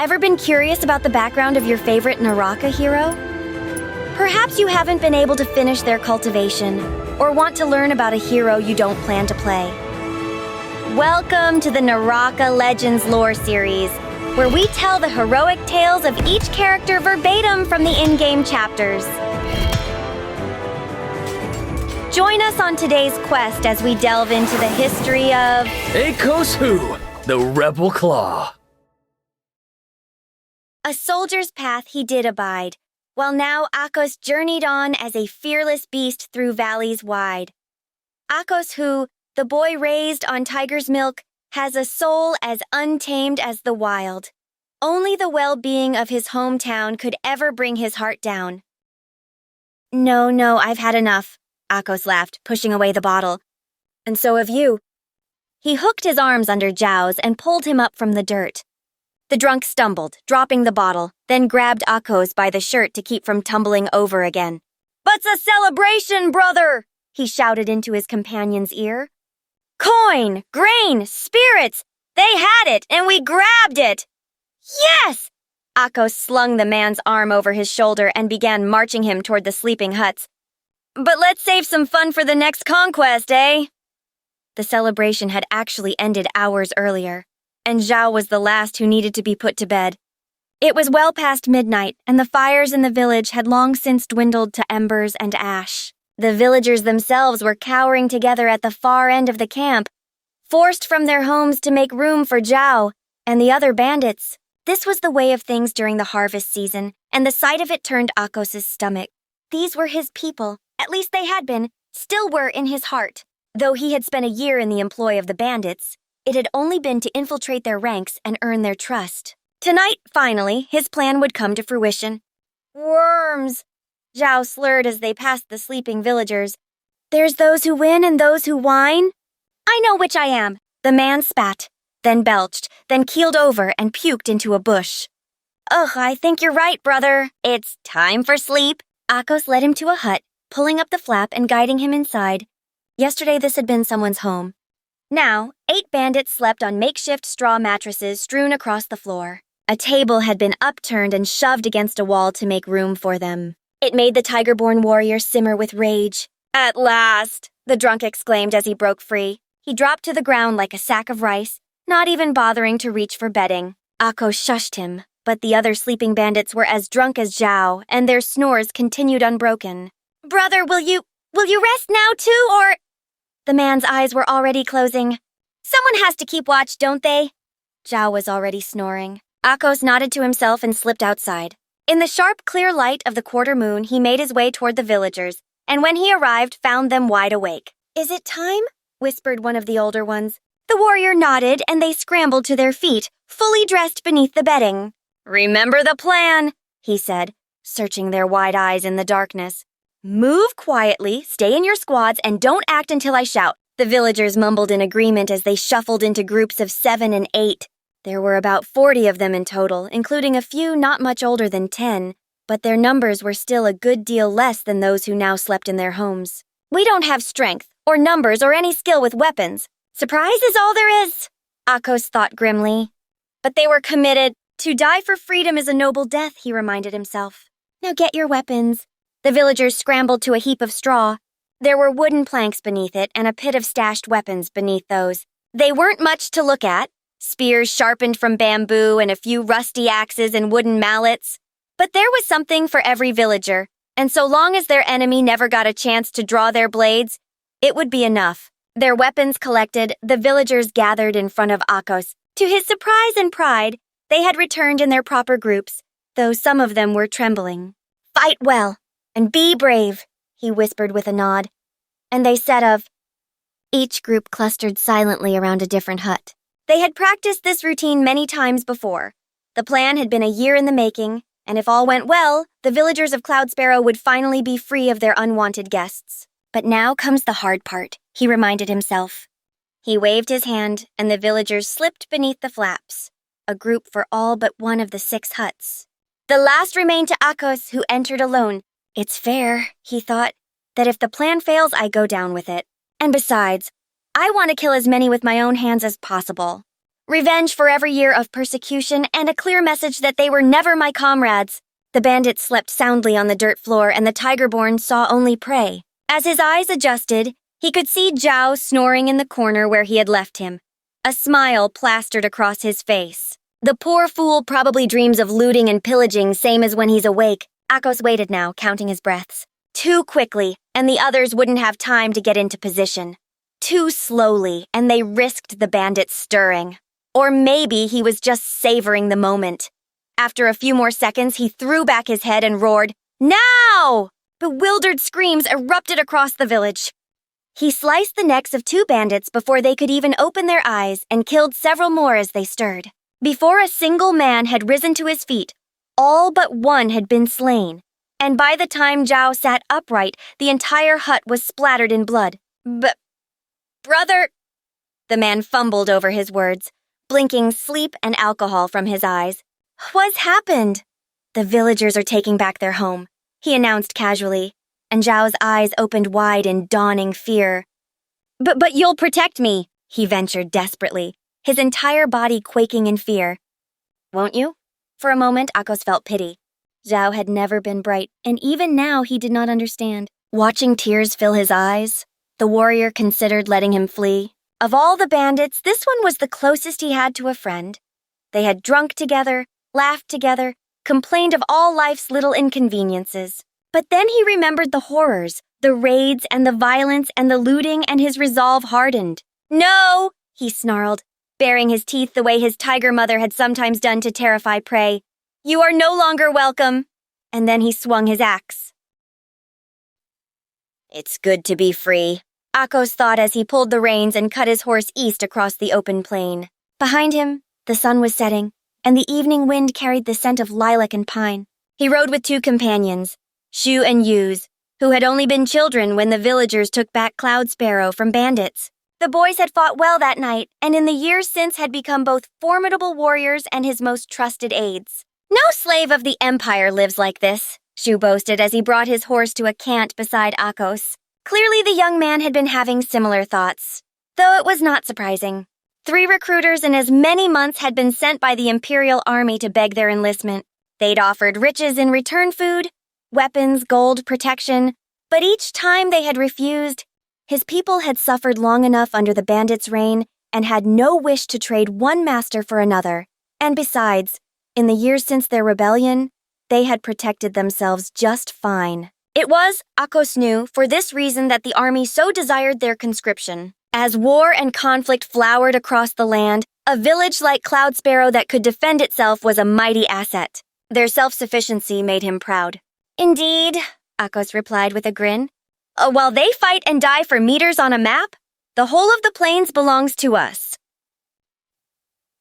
Ever been curious about the background of your favorite Naraka hero? Perhaps you haven't been able to finish their cultivation, or want to learn about a hero you don't plan to play. Welcome to the Naraka Legends lore series, where we tell the heroic tales of each character verbatim from the in-game chapters. Join us on today's quest as we delve into the history of Akosu, the Rebel Claw. A soldier's path he did abide, while now Akos journeyed on as a fearless beast through valleys wide. Akos who, the boy raised on tiger's milk, has a soul as untamed as the wild. Only the well-being of his hometown could ever bring his heart down. No, I've had enough, Akos laughed, pushing away the bottle. And so have you. He hooked his arms under Zhao's and pulled him up from the dirt. The drunk stumbled, dropping the bottle, then grabbed Akos by the shirt to keep from tumbling over again. "But's a celebration, brother!" he shouted into his companion's ear. "Coin, grain, spirits! They had it, and we grabbed it!" "Yes!" Akos slung the man's arm over his shoulder and began marching him toward the sleeping huts. "But let's save some fun for the next conquest, eh?" The celebration had actually ended hours earlier, and Zhao was the last who needed to be put to bed. It was well past midnight, and the fires in the village had long since dwindled to embers and ash. The villagers themselves were cowering together at the far end of the camp, forced from their homes to make room for Zhao and the other bandits. This was the way of things during the harvest season, and the sight of it turned Akos's stomach. These were his people, at least they had been, still were in his heart. Though he had spent a year in the employ of the bandits, it had only been to infiltrate their ranks and earn their trust. Tonight, finally, his plan would come to fruition. "Worms!" Zhao slurred as they passed the sleeping villagers. "There's those who win and those who whine?" "I know which I am." The man spat, then belched, then keeled over and puked into a bush. "Ugh, I think you're right, brother. It's time for sleep." Akos led him to a hut, pulling up the flap and guiding him inside. Yesterday this had been someone's home. Now, 8 bandits slept on makeshift straw mattresses strewn across the floor. A table had been upturned and shoved against a wall to make room for them. It made the tiger-born warrior simmer with rage. "At last!" the drunk exclaimed as he broke free. He dropped to the ground like a sack of rice, not even bothering to reach for bedding. Akos shushed him, but the other sleeping bandits were as drunk as Zhao, and their snores continued unbroken. "Brother, will you rest now too, or—" The man's eyes were already closing. "Someone has to keep watch, don't they?" Zhao was already snoring. Akos nodded to himself and slipped outside. In the sharp, clear light of the quarter moon, he made his way toward the villagers, and when he arrived, found them wide awake. "Is it time?" whispered one of the older ones. The warrior nodded, and they scrambled to their feet, fully dressed beneath the bedding. "Remember the plan," he said, searching their wide eyes in the darkness. "Move quietly, stay in your squads, and don't act until I shout." The villagers mumbled in agreement as they shuffled into groups of 7 and 8. There were about 40 of them in total, including a few not much older than 10, but their numbers were still a good deal less than those who now slept in their homes. "We don't have strength, or numbers, or any skill with weapons. Surprise is all there is," Akos thought grimly. But they were committed. To die for freedom is a noble death, he reminded himself. "Now get your weapons." The villagers scrambled to a heap of straw. There were wooden planks beneath it and a pit of stashed weapons beneath those. They weren't much to look at. Spears sharpened from bamboo and a few rusty axes and wooden mallets. But there was something for every villager, and so long as their enemy never got a chance to draw their blades, it would be enough. Their weapons collected, the villagers gathered in front of Akos. To his surprise and pride, they had returned in their proper groups, though some of them were trembling. "Fight well, and be brave," he whispered with a nod. And they said of. Each group clustered silently around a different hut. They had practiced this routine many times before. The plan had been a year in the making, and if all went well, the villagers of Cloud Sparrow would finally be free of their unwanted guests. But now comes the hard part, he reminded himself. He waved his hand, and the villagers slipped beneath the flaps, a group for all but one of the 6 huts. The last remained to Akos, who entered alone. "It's fair," he thought, "that if the plan fails, I go down with it. And besides, I want to kill as many with my own hands as possible." Revenge for every year of persecution and a clear message that they were never my comrades. The bandit slept soundly on the dirt floor and the tiger-born saw only prey. As his eyes adjusted, he could see Zhao snoring in the corner where he had left him. A smile plastered across his face. The poor fool probably dreams of looting and pillaging same as when he's awake. Akos waited now, counting his breaths. Too quickly, and the others wouldn't have time to get into position. Too slowly, and they risked the bandit stirring. Or maybe he was just savoring the moment. After a few more seconds, he threw back his head and roared, "Now!" Bewildered screams erupted across the village. He sliced the necks of 2 bandits before they could even open their eyes and killed several more as they stirred. Before a single man had risen to his feet, all but one had been slain. And by the time Zhao sat upright, the entire hut was splattered in blood. Brother... The man fumbled over his words, blinking sleep and alcohol from his eyes. "What's happened?" "The villagers are taking back their home," he announced casually, and Zhao's eyes opened wide in dawning fear. But you'll protect me," he ventured desperately, his entire body quaking in fear. "Won't you?" For a moment, Akos felt pity. Zhao had never been bright, and even now he did not understand. Watching tears fill his eyes, the warrior considered letting him flee. Of all the bandits, this one was the closest he had to a friend. They had drunk together, laughed together, complained of all life's little inconveniences. But then he remembered the horrors, the raids and the violence and the looting, and his resolve hardened. "No!" he snarled, baring his teeth the way his tiger mother had sometimes done to terrify prey. "You are no longer welcome." And then he swung his axe. It's good to be free, Akos thought as he pulled the reins and cut his horse east across the open plain. Behind him, the sun was setting, and the evening wind carried the scent of lilac and pine. He rode with 2 companions, Shu and Yuz, who had only been children when the villagers took back Cloud Sparrow from bandits. The boys had fought well that night, and in the years since had become both formidable warriors and his most trusted aides. "No slave of the Empire lives like this," Shu boasted as he brought his horse to a cant beside Akos. Clearly the young man had been having similar thoughts, though it was not surprising. 3 recruiters in as many months had been sent by the Imperial Army to beg their enlistment. They'd offered riches in return food, weapons, gold, protection, but each time they had refused. His people had suffered long enough under the bandits' reign and had no wish to trade one master for another. And besides, in the years since their rebellion, they had protected themselves just fine. It was, Akos knew, for this reason that the army so desired their conscription. As war and conflict flowered across the land, a village like Cloud Sparrow that could defend itself was a mighty asset. Their self-sufficiency made him proud. "Indeed," Akos replied with a grin. "While they fight and die for meters on a map, the whole of the plains belongs to us."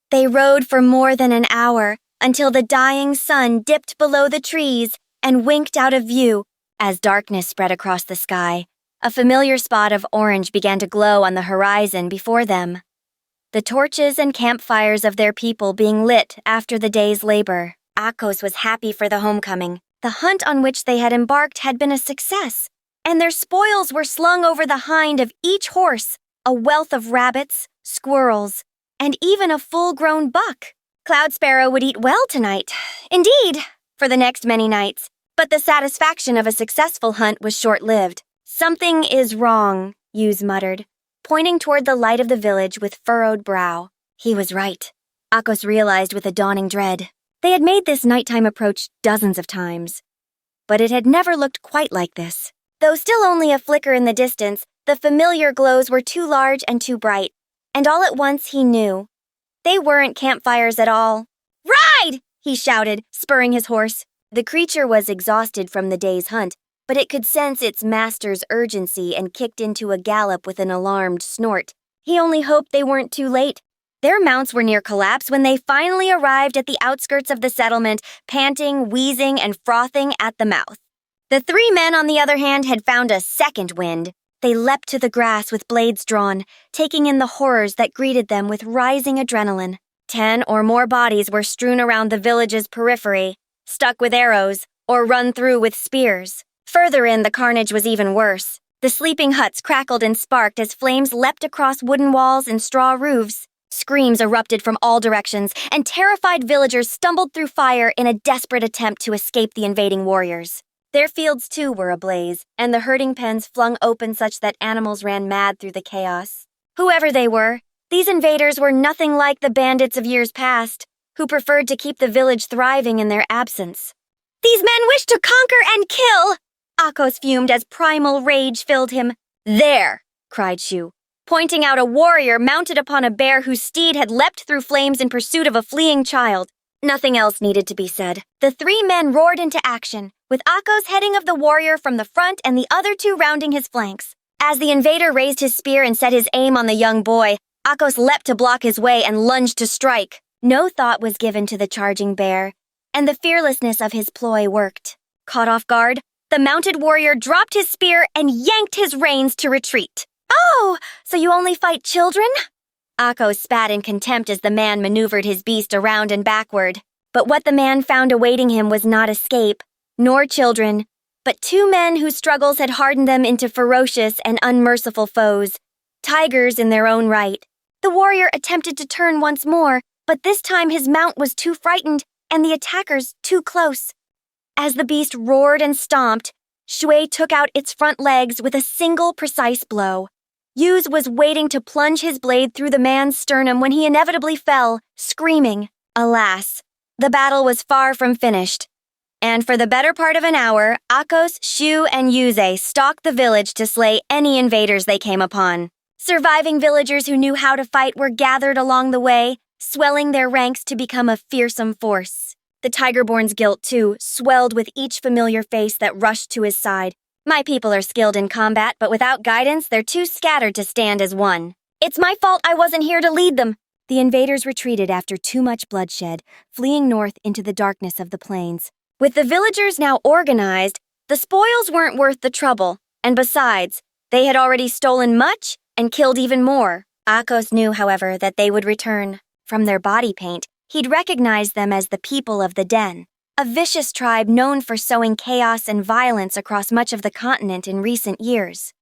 They rode for more than an hour, until the dying sun dipped below the trees and winked out of view as darkness spread across the sky. A familiar spot of orange began to glow on the horizon before them. The torches and campfires of their people being lit after the day's labor. Akos was happy for the homecoming. The hunt on which they had embarked had been a success, and their spoils were slung over the hind of each horse, a wealth of rabbits, squirrels, and even a full-grown buck. Cloud Sparrow would eat well tonight. Indeed, for the next many nights. But the satisfaction of a successful hunt was short-lived. "Something is wrong," Yuz muttered, pointing toward the light of the village with furrowed brow. He was right, Akos realized with a dawning dread. They had made this nighttime approach dozens of times, but it had never looked quite like this. Though still only a flicker in the distance, the familiar glows were too large and too bright, and all at once he knew. They weren't campfires at all. "Ride!" he shouted, spurring his horse. The creature was exhausted from the day's hunt, but it could sense its master's urgency and kicked into a gallop with an alarmed snort. He only hoped they weren't too late. Their mounts were near collapse when they finally arrived at the outskirts of the settlement, panting, wheezing, and frothing at the mouth. The 3 men, on the other hand, had found a second wind. They leapt to the grass with blades drawn, taking in the horrors that greeted them with rising adrenaline. 10 or more bodies were strewn around the village's periphery, stuck with arrows, or run through with spears. Further in, the carnage was even worse. The sleeping huts crackled and sparked as flames leapt across wooden walls and straw roofs. Screams erupted from all directions, and terrified villagers stumbled through fire in a desperate attempt to escape the invading warriors. Their fields, too, were ablaze, and the herding pens flung open such that animals ran mad through the chaos. Whoever they were, these invaders were nothing like the bandits of years past, who preferred to keep the village thriving in their absence. "These men wish to conquer and kill!" Akos fumed as primal rage filled him. "There!" cried Shu, pointing out a warrior mounted upon a bear whose steed had leapt through flames in pursuit of a fleeing child. Nothing else needed to be said. The three men roared into action, with Akos heading of the warrior from the front and the other two rounding his flanks. As the invader raised his spear and set his aim on the young boy, Akos leapt to block his way and lunged to strike. No thought was given to the charging bear, and the fearlessness of his ploy worked. Caught off guard, the mounted warrior dropped his spear and yanked his reins to retreat. "Oh, so you only fight children?" Akos spat in contempt as the man maneuvered his beast around and backward. But what the man found awaiting him was not escape, nor children, but two men whose struggles had hardened them into ferocious and unmerciful foes, tigers in their own right. The warrior attempted to turn once more, but this time his mount was too frightened and the attackers too close. As the beast roared and stomped, Shui took out its front legs with a single precise blow. Yuz was waiting to plunge his blade through the man's sternum when he inevitably fell, screaming. Alas, the battle was far from finished. And for the better part of an hour, Akos, Shu, and Yuze stalked the village to slay any invaders they came upon. Surviving villagers who knew how to fight were gathered along the way, swelling their ranks to become a fearsome force. The Tigerborn's guilt, too, swelled with each familiar face that rushed to his side. "My people are skilled in combat, but without guidance, they're too scattered to stand as one. It's my fault I wasn't here to lead them." The invaders retreated after too much bloodshed, fleeing north into the darkness of the plains. With the villagers now organized, the spoils weren't worth the trouble, and besides, they had already stolen much and killed even more. Akos knew, however, that they would return. From their body paint, he'd recognize them as the people of the Den, a vicious tribe known for sowing chaos and violence across much of the continent in recent years.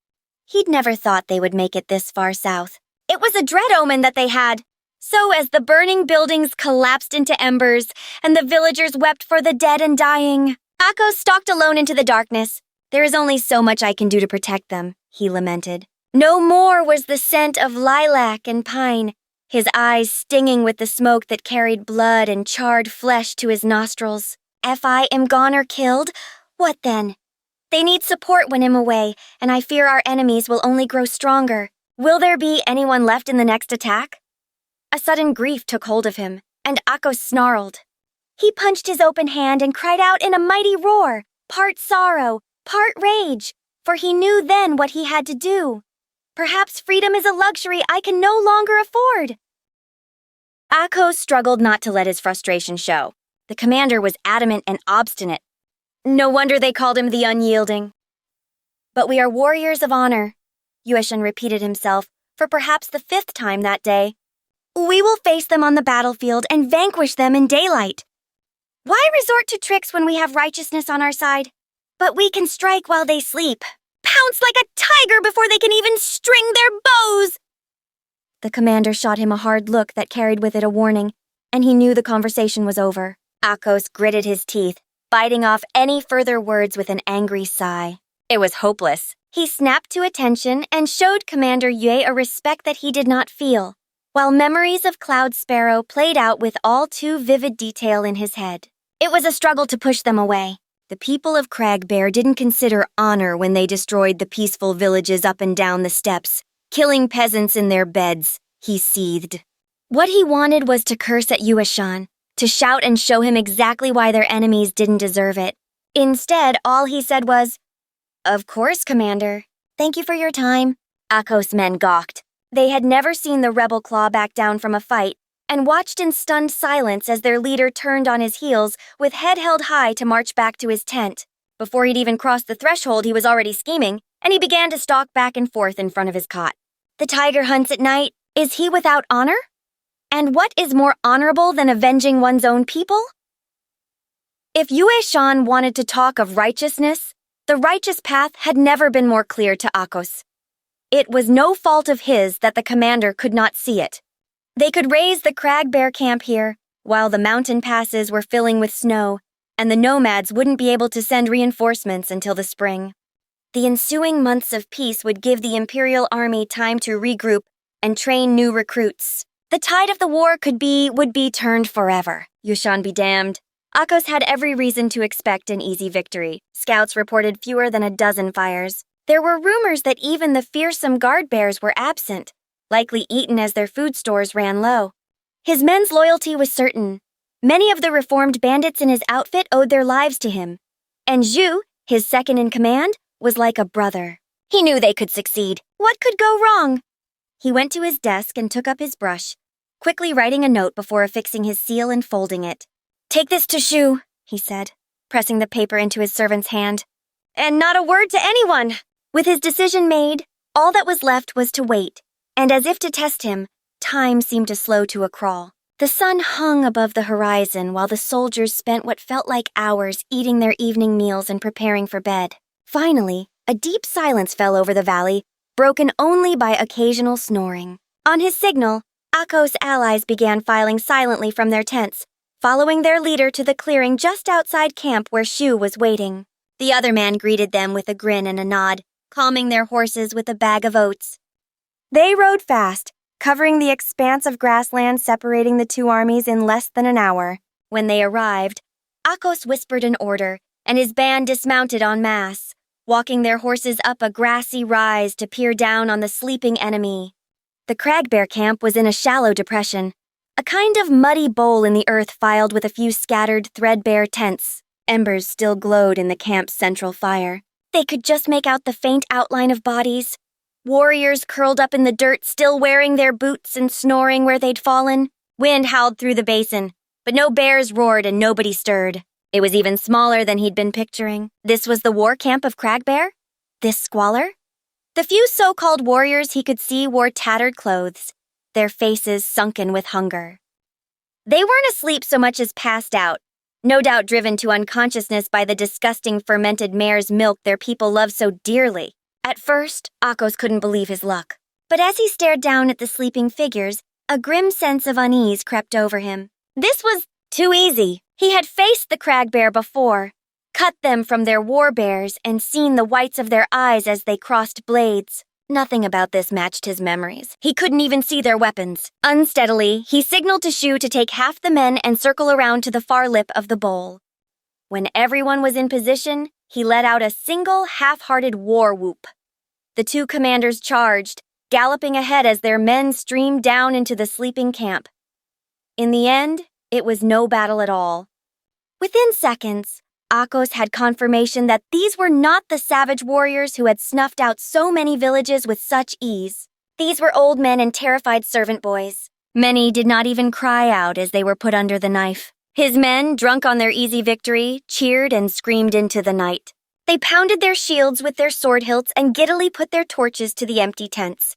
He'd never thought they would make it this far south. It was a dread omen that they had. So as the burning buildings collapsed into embers and the villagers wept for the dead and dying, Akos stalked alone into the darkness. "There is only so much I can do to protect them," he lamented. No more was the scent of lilac and pine, his eyes stinging with the smoke that carried blood and charred flesh to his nostrils. "If I am gone or killed, what then? They need support when I'm away, and I fear our enemies will only grow stronger. Will there be anyone left in the next attack?" A sudden grief took hold of him, and Akos snarled. He punched his open hand and cried out in a mighty roar, part sorrow, part rage, for he knew then what he had to do. Perhaps freedom is a luxury I can no longer afford. Akos struggled not to let his frustration show. The commander was adamant and obstinate. No wonder they called him the Unyielding. "But we are warriors of honor," Yueshan repeated himself for perhaps the 5th time that day. "We will face them on the battlefield and vanquish them in daylight. Why resort to tricks when we have righteousness on our side? But we can strike while they sleep. Pounce like a tiger before they can even string their bows!" The commander shot him a hard look that carried with it a warning, and he knew the conversation was over. Akos gritted his teeth, biting off any further words with an angry sigh. It was hopeless. He snapped to attention and showed Commander Yue a respect that he did not feel, while memories of Cloud Sparrow played out with all too vivid detail in his head. It was a struggle to push them away. The people of Cragbear didn't consider honor when they destroyed the peaceful villages up and down the steppes, killing peasants in their beds, he seethed. What he wanted was to curse at Yueshan, to shout and show him exactly why their enemies didn't deserve it. Instead, all he said was, "Of course, Commander. Thank you for your time." Akos' men gawked. They had never seen the rebel claw back down from a fight, and watched in stunned silence as their leader turned on his heels with head held high to march back to his tent. Before he'd even crossed the threshold, he was already scheming, and he began to stalk back and forth in front of his cot. The tiger hunts at night. Is he without honor? And what is more honorable than avenging one's own people? If Yueshan wanted to talk of righteousness, the righteous path had never been more clear to Akos. It was no fault of his that the commander could not see it. They could raise the crag bear camp here, while the mountain passes were filling with snow, and the nomads wouldn't be able to send reinforcements until the spring. The ensuing months of peace would give the Imperial Army time to regroup and train new recruits. The tide of the war would be turned forever. Yushan be damned. Akos had every reason to expect an easy victory. Scouts reported fewer than a dozen fires. There were rumors that even the fearsome guard bears were absent, likely eaten as their food stores ran low. His men's loyalty was certain. Many of the reformed bandits in his outfit owed their lives to him. And Zhu, his second in command, was like a brother. He knew they could succeed. What could go wrong? He went to his desk and took up his brush, quickly writing a note before affixing his seal and folding it. "Take this to Shu," he said, pressing the paper into his servant's hand. "And not a word to anyone." With his decision made, all that was left was to wait, and as if to test him, time seemed to slow to a crawl. The sun hung above the horizon while the soldiers spent what felt like hours eating their evening meals and preparing for bed. Finally, a deep silence fell over the valley, broken only by occasional snoring. On his signal, Akos' allies began filing silently from their tents, following their leader to the clearing just outside camp where Shu was waiting. The other man greeted them with a grin and a nod, calming their horses with a bag of oats. They rode fast, covering the expanse of grassland separating the two armies in less than an hour. When they arrived, Akos whispered an order, and his band dismounted en masse, walking their horses up a grassy rise to peer down on the sleeping enemy. The cragbear camp was in a shallow depression, a kind of muddy bowl in the earth filed with a few scattered, threadbare tents. Embers still glowed in the camp's central fire. They could just make out the faint outline of bodies. Warriors curled up in the dirt, still wearing their boots and snoring where they'd fallen. Wind howled through the basin, but no bears roared and nobody stirred. It was even smaller than he'd been picturing. This was the war camp of Cragbear? This squalor? The few so-called warriors he could see wore tattered clothes, their faces sunken with hunger. They weren't asleep so much as passed out, no doubt driven to unconsciousness by the disgusting fermented mare's milk their people loved so dearly. At first, Akos couldn't believe his luck. But as he stared down at the sleeping figures, a grim sense of unease crept over him. This was too easy. He had faced the cragbear before, cut them from their war bears, and seen the whites of their eyes as they crossed blades. Nothing about this matched his memories. He couldn't even see their weapons. Unsteadily, he signaled to Shu to take half the men and circle around to the far lip of the bowl. When everyone was in position, he let out a single, half-hearted war whoop. The two commanders charged, galloping ahead as their men streamed down into the sleeping camp. In the end, it was no battle at all. Within seconds, Akos had confirmation that these were not the savage warriors who had snuffed out so many villages with such ease. These were old men and terrified servant boys. Many did not even cry out as they were put under the knife. His men, drunk on their easy victory, cheered and screamed into the night. They pounded their shields with their sword hilts and giddily put their torches to the empty tents.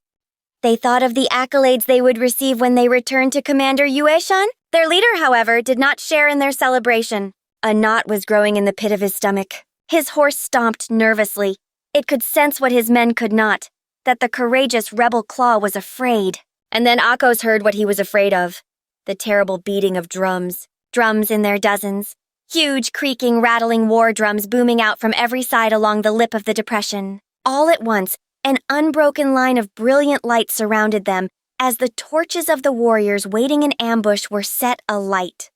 They thought of the accolades they would receive when they returned to Commander Yueshan. Their leader, however, did not share in their celebration. A knot was growing in the pit of his stomach. His horse stomped nervously. It could sense what his men could not, that the courageous rebel claw was afraid. And then Akos heard what he was afraid of, the terrible beating of drums. Drums in their dozens. Huge, creaking, rattling war drums booming out from every side along the lip of the depression. All at once, an unbroken line of brilliant light surrounded them as the torches of the warriors waiting in ambush were set alight.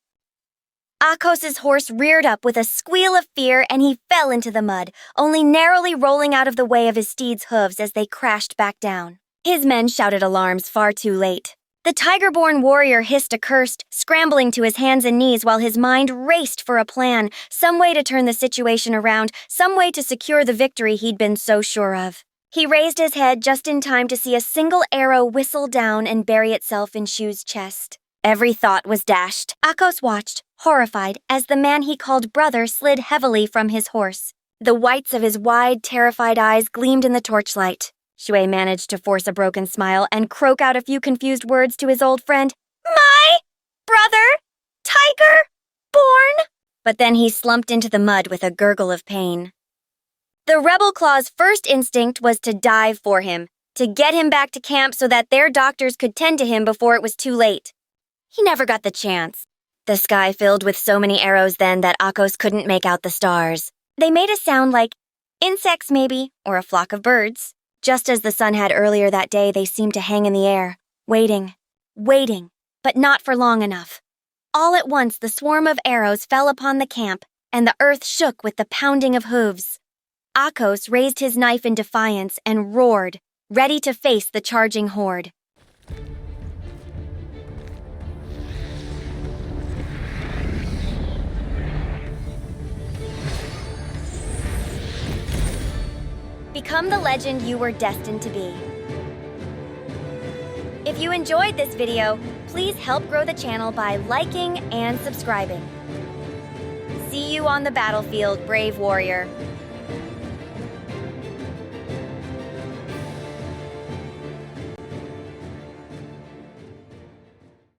Akos's horse reared up with a squeal of fear and he fell into the mud, only narrowly rolling out of the way of his steed's hooves as they crashed back down. His men shouted alarms far too late. The tiger-born warrior hissed a curse, scrambling to his hands and knees while his mind raced for a plan, some way to turn the situation around, some way to secure the victory he'd been so sure of. He raised his head just in time to see a single arrow whistle down and bury itself in Shu's chest. Every thought was dashed. Akos watched, horrified, as the man he called brother slid heavily from his horse. The whites of his wide, terrified eyes gleamed in the torchlight. Shui managed to force a broken smile and croak out a few confused words to his old friend. My brother? Tiger? Born? But then he slumped into the mud with a gurgle of pain. The rebel claw's first instinct was to dive for him, to get him back to camp so that their doctors could tend to him before it was too late. He never got the chance. The sky filled with so many arrows then that Akos couldn't make out the stars. They made a sound like insects maybe, or a flock of birds. Just as the sun had earlier that day, they seemed to hang in the air, waiting, but not for long enough. All at once the swarm of arrows fell upon the camp, and the earth shook with the pounding of hooves. Akos raised his knife in defiance and roared, ready to face the charging horde. Become the legend you were destined to be. If you enjoyed this video, please help grow the channel by liking and subscribing. See you on the battlefield, brave warrior.